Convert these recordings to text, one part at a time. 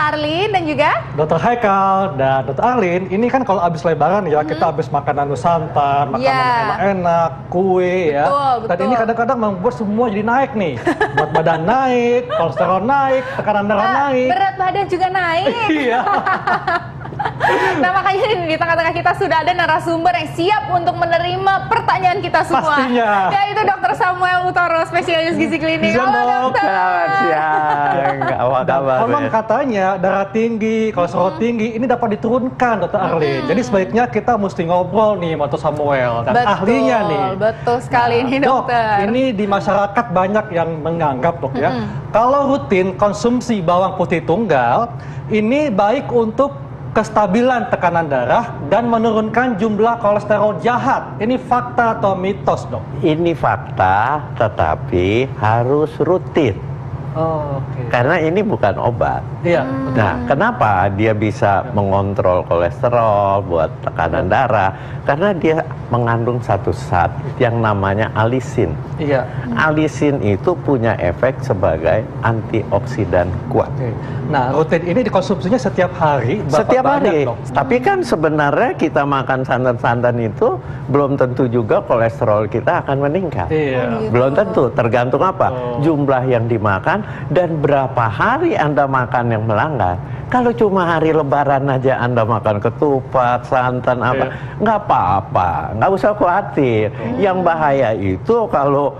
Arlin dan juga Dokter Haikal dan Dokter Arlin. Ini kan kalau habis lebaran ya, kita habis makanan Nusantara, makanan enak-enak, kue ya. Dan ini kadang-kadang membuat semua jadi naik nih. Berat badan naik, kolesterol naik, tekanan darah naik. Berat badan juga naik. Iya. Nah makanya di tengah-tengah kita sudah ada narasumber yang siap untuk menerima pertanyaan kita semua. Pastinya. Yaitu Dokter Samuel Utoro, spesialis gizi klinik. Halo dokter. Selamat siang. Apa kabar? Konon katanya darah tinggi, kolesterol tinggi ini dapat diturunkan, Dokter Arlin. Jadi sebaiknya kita mesti ngobrol nih sama Dokter Samuel dan ahlinya nih. Betul sekali ini dokter. Dok, ini di masyarakat banyak yang menganggap dok ya, kalau rutin konsumsi bawang putih tunggal ini baik untuk kestabilan tekanan darah dan menurunkan jumlah kolesterol jahat. Ini fakta atau mitos, dok? Ini fakta, tetapi harus rutin. Oh, oke. Karena ini bukan obat. Iya. Nah, kenapa dia bisa mengontrol kolesterol buat tekanan darah? Karena dia mengandung satu zat yang namanya alisin. Iya. Alisin itu punya efek sebagai antioksidan kuat. Oke. Nah, rutin ini dikonsumsinya setiap hari. Setiap Banyak, hari. dok? Tapi kan sebenarnya kita makan santan-santan itu belum tentu juga kolesterol kita akan meningkat. Iya. Belum tentu, tergantung apa? Jumlah yang dimakan dan berapa hari Anda makan yang melanggar. Kalau cuma hari lebaran aja Anda makan ketupat, santan apa, nggak apa-apa, nggak usah khawatir. Yang bahaya itu kalau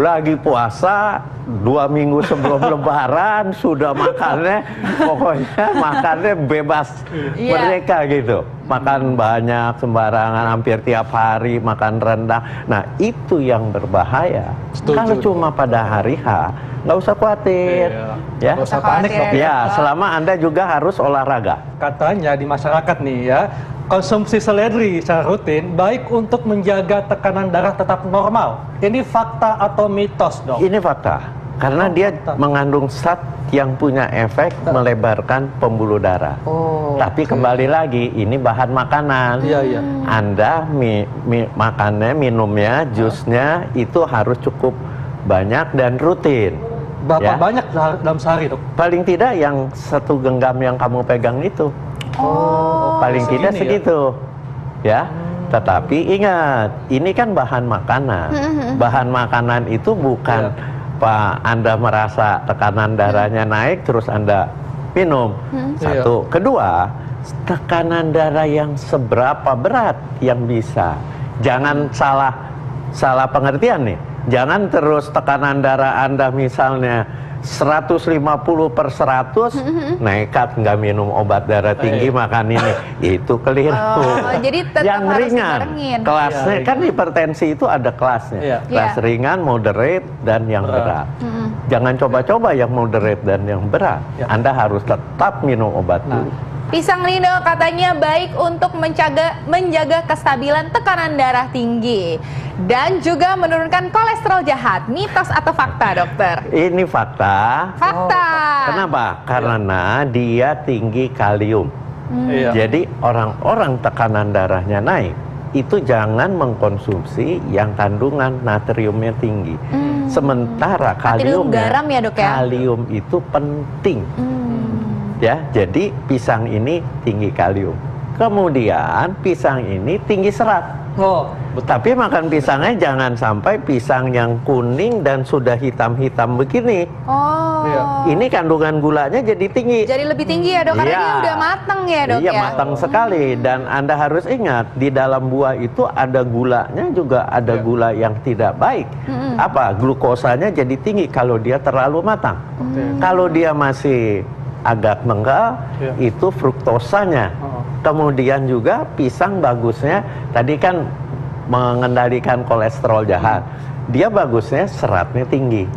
lagi puasa 2 minggu sebelum lebaran sudah makannya, pokoknya makannya bebas mereka gitu. Makan banyak sembarangan, hampir tiap hari makan rendang. Nah itu yang berbahaya. Kalau cuma pada hari H, nggak usah khawatir, ya. Nggak usah panik dok. Ya, selama Anda juga harus olahraga. Katanya di masyarakat nih ya, konsumsi seledri secara rutin baik untuk menjaga tekanan darah tetap normal. Ini fakta atau mitos, dok? Ini fakta, karena dia mengandung zat yang punya efek melebarkan pembuluh darah. Tapi kembali lagi, ini bahan makanan. Iya, iya. Anda makannya, minumnya, jusnya itu harus cukup banyak dan rutin. Berapa banyak dalam sehari, dok? Paling tidak yang 1 genggam yang kamu pegang itu. Paling tidak segitu, ya. Tetapi ingat, ini kan bahan makanan. Bahan makanan itu bukan Pak Anda merasa tekanan darahnya naik terus Anda minum. Satu, kedua, tekanan darah yang seberapa berat yang bisa. Jangan salah pengertian nih. Jangan terus tekanan darah Anda misalnya 150/100, nekat nggak minum obat darah tinggi, makan ini, itu keliru. Jadi tetap yang harus ringan, dibarengin. kelasnya kan hipertensi itu ada kelasnya, kelas ringan, moderate, dan yang berat. Jangan coba-coba yang moderate dan yang berat. Anda harus tetap minum obat dulu. Pisang nih dok, katanya baik untuk menjaga kestabilan tekanan darah tinggi dan juga menurunkan kolesterol jahat. Mitos atau fakta, dokter? Ini fakta. Fakta. Kenapa? Karena dia tinggi kalium. Jadi orang-orang tekanan darahnya naik, itu jangan mengkonsumsi yang kandungan natriumnya tinggi. Sementara Natrium garam ya, dok, ya? Kalium itu penting. Ya, jadi pisang ini tinggi kalium. Kemudian pisang ini tinggi serat. Tapi makan pisangnya jangan sampai pisang yang kuning dan sudah hitam-hitam begini. Ini kandungan gulanya jadi tinggi. Jadi lebih tinggi ya, dok? Karena dia udah matang ya, dok? Iya, matang sekali. Dan Anda harus ingat, di dalam buah itu ada gulanya juga ada gula yang tidak baik. Apa? Glukosanya jadi tinggi kalau dia terlalu matang. Kalau dia masih agak menggal, itu fruktosanya. Kemudian juga pisang bagusnya, tadi kan mengendalikan kolesterol jahat. Dia bagusnya seratnya tinggi.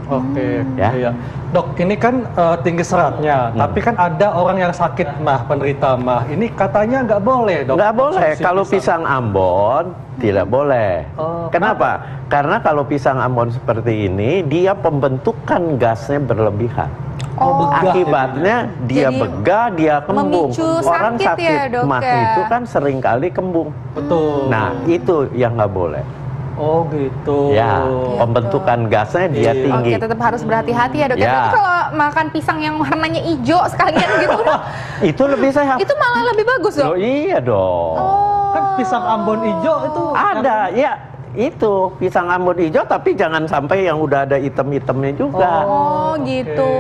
Iya. Dok, ini kan tinggi seratnya, tapi kan ada orang yang sakit mah, penderita mah. Ini katanya nggak boleh, dok? Nggak boleh. Kalau pisang Ambon, tidak boleh. Kenapa? Karena kalau pisang Ambon seperti ini, dia pembentukan gasnya berlebihan. Akibatnya dia begah, dia kembung. Orang sakit mah itu kan seringkali kembung. Betul. Nah, itu yang nggak boleh. Oh gitu. Ya, pembentukan gasnya dia Iya. tinggi. Oke, tetap harus berhati-hati ya dok. Ya. Tapi kalau makan pisang yang warnanya hijau sekalian gitu dok, Itu lebih sehat. itu malah lebih bagus dok. Loh, iya dong. Oh. Kan pisang Ambon hijau itu Ada, ya. Itu pisang Ambon hijau, tapi jangan sampai yang udah ada item-itemnya juga. Oh gitu.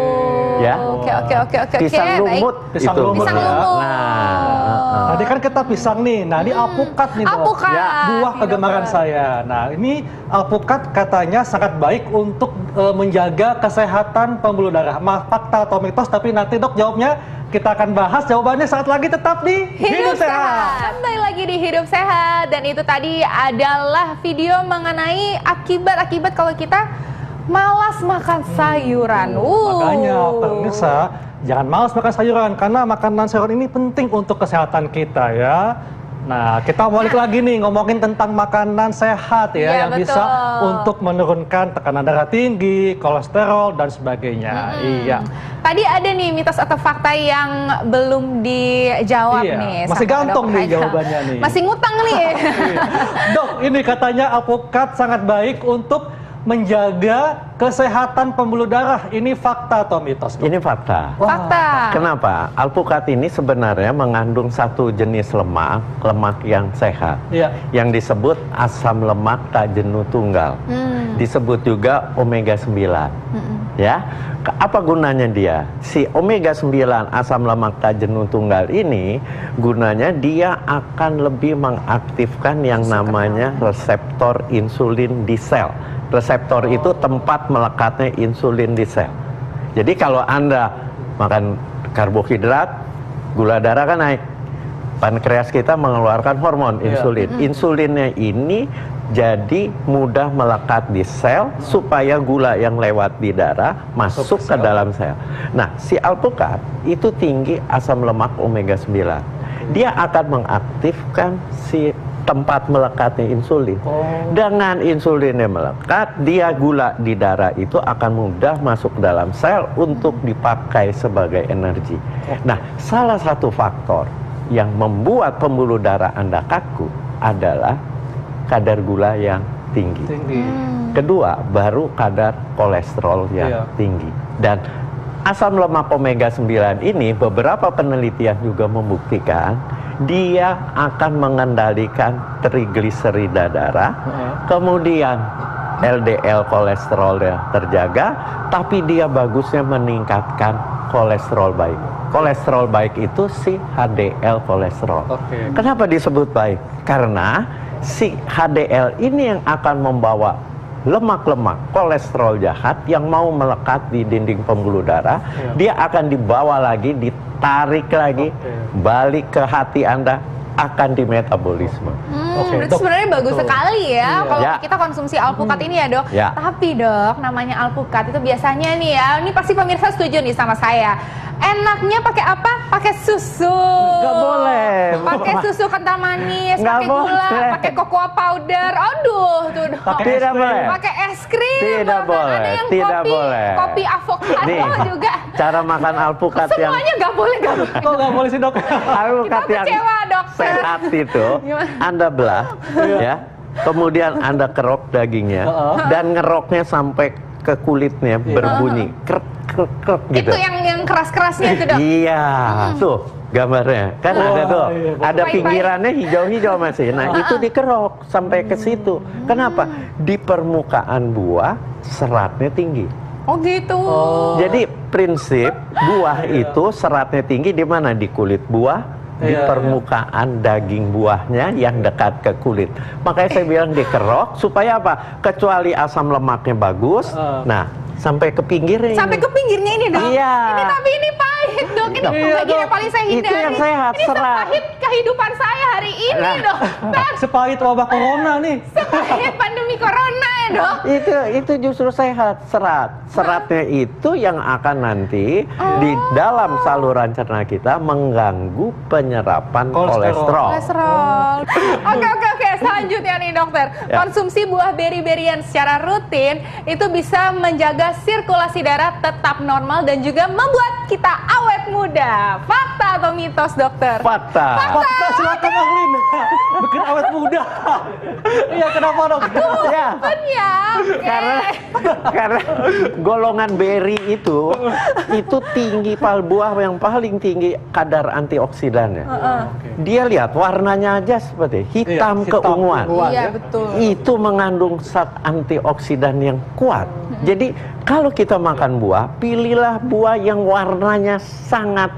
Ya. Oke. Pisang Baik. lumut Pisang itu. lumut Pisang ya. lumut. Nah, Tadi kan kita pisang nih, nah ini alpukat nih dok. Alpukat. Ya, Buah Nih, kegemaran dokter. saya. Nah ini alpukat katanya sangat baik untuk menjaga kesehatan pembuluh darah. Fakta atau mitos, tapi nanti dok jawabnya kita akan bahas jawabannya saat lagi tetap di Hidup sehat. Kembali lagi di Hidup Sehat, dan itu tadi adalah video mengenai akibat-akibat kalau kita malas makan sayuran. Makanya pemirsa jangan malas makan sayuran karena makanan sayuran ini penting untuk kesehatan kita ya. Nah, kita balik lagi nih ngomongin tentang makanan sehat ya, Iya, yang betul. bisa untuk menurunkan tekanan darah tinggi, kolesterol dan sebagainya. Iya. Tadi ada nih mitos atau fakta yang belum dijawab Iya, nih. masih sama gantung Dok nih Haikal. jawabannya nih. Masih ngutang nih. Dok, ini katanya alpukat sangat baik untuk menjaga kesehatan pembuluh darah. Ini fakta atau mitos? Dok? ini fakta. Wah, Fakta. Kenapa? Alpukat ini sebenarnya mengandung satu jenis lemak yang sehat, Iya. yang disebut asam lemak tak jenuh tunggal. Disebut juga omega 9. Ya. Apa gunanya dia? Si omega 9 asam lemak tak jenuh tunggal ini gunanya dia akan lebih mengaktifkan yang namanya reseptor insulin di sel. Reseptor itu tempat melekatnya insulin di sel. Jadi kalau Anda makan karbohidrat, gula darah kan naik. Pankreas kita mengeluarkan hormon insulin. Insulinnya ini jadi mudah melekat di sel supaya gula yang lewat di darah masuk ke dalam sel. Nah, si alpukat itu tinggi asam lemak omega 9. Dia akan mengaktifkan si tempat melekatnya insulin. Dengan insulinnya melekat, dia gula di darah itu akan mudah masuk dalam sel untuk dipakai sebagai energi. Nah, salah satu faktor yang membuat pembuluh darah Anda kaku adalah kadar gula yang tinggi. Kedua, baru kadar kolesterol yang tinggi. Dan asam lemak omega 9 ini beberapa penelitian juga membuktikan dia akan mengendalikan trigliserida darah, kemudian LDL kolesterolnya terjaga, tapi dia bagusnya meningkatkan kolesterol baik. Kolesterol baik itu si HDL kolesterol. Kenapa disebut baik? Karena si HDL ini yang akan membawa lemak-lemak kolesterol jahat yang mau melekat di dinding pembuluh darah, dia akan dibawa lagi, ditarik lagi, balik ke hati Anda, akan dimetabolisme. Berarti sebenarnya bagus sekali ya kalau Ya. kita konsumsi alpukat ini ya dok. Ya. Tapi dok, namanya alpukat itu biasanya nih ya, ini pasti pemirsa setuju nih sama saya. Enaknya pakai apa? Pakai susu. Nggak boleh. Pakai susu kental manis, Nggak pakai gula, boleh. pakai cocoa powder. Aduh, tuh dok. Tidak boleh. Pakai es krim. Tidak bahkan boleh. Ada yang Tidak kopi, boleh. kopi avocado Nih, juga. cara makan alpukat yang Semuanya nggak boleh, nggak boleh. Kok nggak boleh sih dok? alpukat Kita yang kecewa, dokter. sehat itu Gimana? Anda belah ya, kemudian Anda kerok dagingnya dan ngeroknya sampai ke kulitnya berbunyi krek krek krek gitu. Itu yang keras-kerasnya itu dok. Iya, tuh gambarnya kan ada tuh, iya, ada Baik-baik. pinggirannya hijau-hijau masih. Nah itu dikerok sampai ke situ. Kenapa? Di permukaan buah seratnya tinggi. Oh gitu. Jadi prinsip buah itu seratnya tinggi di mana? Di kulit buah, di Iya, permukaan daging buahnya yang dekat ke kulit. Makanya saya bilang dikerok supaya apa? Kecuali asam lemaknya bagus. Nah, sampai ke pinggirnya. Sampai ini. ke pinggirnya ini dok. Iya. Ini tapi ini pahit dok. Ini Iya, bagian yang paling saya Itu hindari. yang sehat, Ini serat. sepahit kehidupan saya hari ini Nah. dokter. Sepahit wabah corona nih. Sepahit pandemi corona ya dok. Itu justru sehat, serat. Seratnya itu yang akan nanti di dalam saluran cerna kita mengganggu penyerapan kolesterol. Kolesterol. Oke. Selanjutnya nih dokter. Ya. Konsumsi buah beri-berian secara rutin itu bisa menjaga sirkulasi darah tetap normal dan juga membuat kita awet muda. Fakta atau mitos, dokter? Fakta. Fakta, silakan Ahlin. Bikin awet muda. Iya, kenapa dok? Ya, Kan ya. Oke. karena golongan berry itu tinggi, buah yang paling tinggi kadar antioksidannya. Dia lihat warnanya aja seperti hitam Iya, hitam keunguan. keunguan. Iya, ya. betul. Itu mengandung zat antioksidan yang kuat. Jadi kalau kita makan buah, pilihlah buah yang warnanya sangat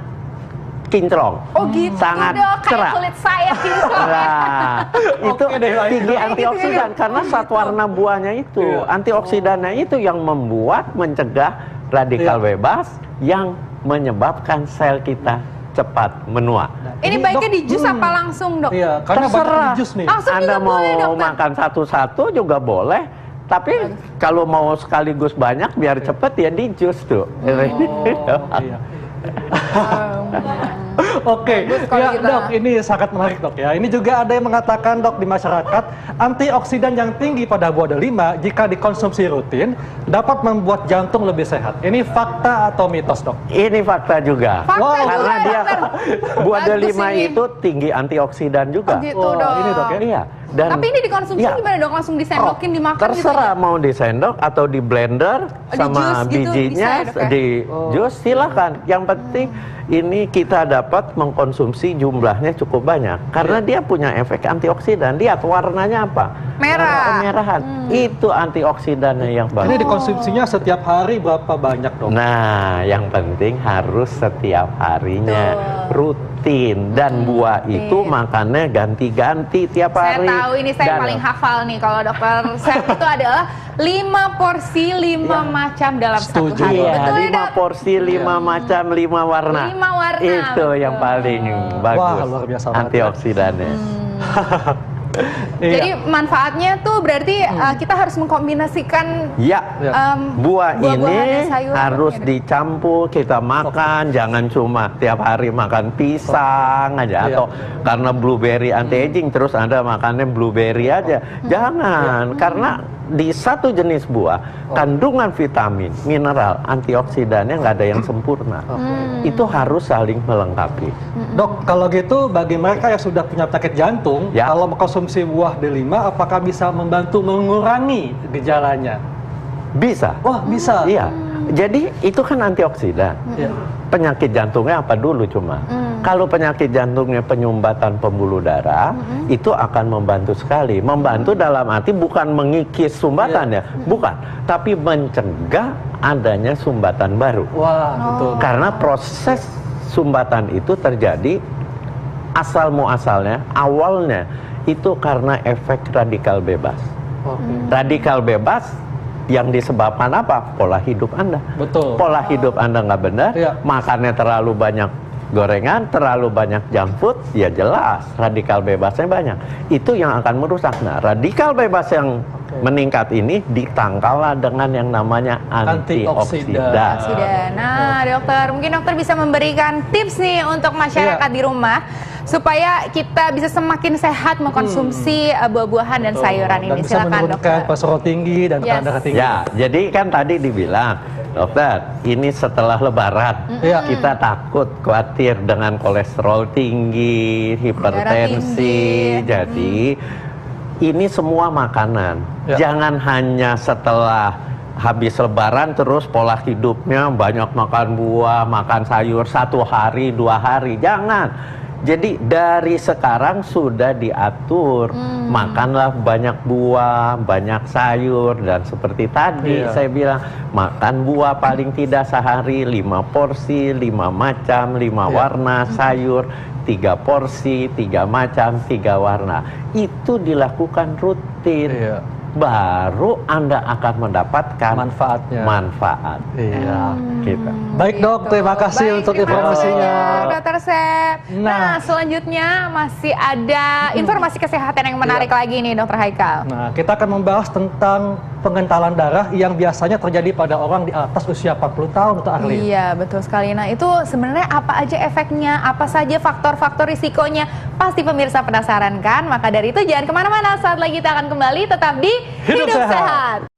kinclong. Oh gitu Sangat dok, kayak cerah. kulit saya kinclong. Nah, itu Oke deh, baik. tinggi antioksidan karena zat warna buahnya itu, Iya. antioksidannya itu yang membuat mencegah radikal Iya. bebas yang menyebabkan sel kita cepat menua. Ini baiknya di jus apa langsung, dok? Iya, karena banyak Terserah. di jus nih. Langsung Anda juga mau boleh, dokter. makan satu-satu juga boleh. Tapi kalau mau sekaligus banyak biar cepet ya di jus tuh. Iya. Oke, Bagus kalau ya kita. dok, ini sangat menarik dok ya. Ini juga ada yang mengatakan dok di masyarakat, antioksidan yang tinggi pada buah delima jika dikonsumsi rutin dapat membuat jantung lebih sehat. Ini fakta atau mitos dok? Ini fakta juga. Fakta Wow. juga, Karena dia dokter. buah Bagus delima ini. itu tinggi antioksidan juga. Oh, gitu, Wah, dok. ini dok ya. Iya. Dan Tapi ini dikonsumsi Iya. gimana, dok? Langsung disendokin, dimakan terserah gitu? mau disendok atau di blender Di sama jus gitu bijinya bisa ya, dok, ya? di jus silakan. Yang penting ini kita dapat mengkonsumsi jumlahnya cukup banyak karena dia punya efek antioksidan. Lihat warnanya apa? Merah. Warna kemerahan. Itu antioksidannya yang Ini bagus. dikonsumsinya setiap hari berapa banyak dok? Nah, yang penting harus setiap harinya rutin dan buah itu makannya ganti-ganti tiap Saya hari. tahu ini saya Dan- paling hafal nih kalau dokter Sep itu adalah 5 porsi 5 macam dalam satu Setuju. hari. Iya, Betul ya, 5 dok? porsi, 5 macam, 5 warna. 5 warna, Itu yang betul. paling bagus. Wah, luar biasa banget ya. Antioksidannya. Jadi Iya. manfaatnya tuh berarti kita harus mengkombinasikan Ya, Ya. buah buah-buahan ini dan sayur. harus Ya, dok. dicampur kita makan, jangan cuma tiap hari makan pisang aja Iya. atau karena blueberry anti aging terus Anda makannya blueberry aja. Jangan, karena di satu jenis buah kandungan vitamin, mineral, antioksidannya nggak ada yang sempurna. Itu harus saling melengkapi. Dok, kalau gitu bagi mereka yang sudah punya penyakit jantung, Ya. kalau mengkonsumsi buah delima, apakah bisa membantu mengurangi gejalanya? Bisa. Wah, bisa. Iya. Jadi itu kan antioksidan. Iya. Penyakit jantungnya apa dulu cuma? Kalau penyakit jantungnya penyumbatan pembuluh darah, itu akan membantu sekali. Membantu dalam arti bukan mengikis sumbatan ya, bukan. Tapi mencegah adanya sumbatan baru. Wah, betul. Karena proses sumbatan itu terjadi asal muasalnya, awalnya itu karena efek radikal bebas. Oke. Radikal bebas yang disebabkan apa? Pola hidup Anda. Betul. Pola hidup Anda nggak benar, Iya. makannya terlalu banyak gorengan, terlalu banyak junk food, ya jelas radikal bebasnya banyak. Itu yang akan merusak. Nah, radikal bebas yang meningkat ini ditangkallah dengan yang namanya antioksidan. Oksidan. Nah, dokter, mungkin dokter bisa memberikan tips nih untuk masyarakat di rumah supaya kita bisa semakin sehat mengkonsumsi buah-buahan dan sayuran Dan ini. bisa Silakan, menurunkan dokter. kolesterol tinggi dan tekanan Yes. darah tinggi. Ya, jadi kan tadi dibilang, dokter, ini setelah lebaran, Iya. kita takut, khawatir dengan kolesterol tinggi, hipertensi. tinggi. Jadi, ini semua makanan. Ya. Jangan hanya setelah habis lebaran terus pola hidupnya banyak makan buah, makan sayur 1 hari, 2 hari. Jangan. Jadi dari sekarang sudah diatur, makanlah banyak buah, banyak sayur, dan seperti tadi Iya. saya bilang, makan buah paling tidak sehari 5 porsi, 5 macam, 5 Iya. warna sayur, 3 porsi, 3 macam, 3 warna. Itu dilakukan rutin. Iya. Baru Anda akan mendapatkan Manfaatnya. manfaat. Iya. Gitu. Baik dok, terima kasih Baik, untuk terima informasinya. kasih, Dokter Sep. Nah, Nah. selanjutnya masih ada informasi kesehatan yang menarik lagi nih, Dokter Haikal. Nah, kita akan membahas tentang pengentalan darah yang biasanya terjadi pada orang di atas usia 40 tahun, Dr. Arlin. Iya, betul sekali. Nah, itu sebenarnya apa aja efeknya, apa saja faktor-faktor risikonya? Pasti pemirsa penasaran kan? Maka dari itu jangan kemana-mana, saat lagi kita akan kembali tetap di Hidup Sehat.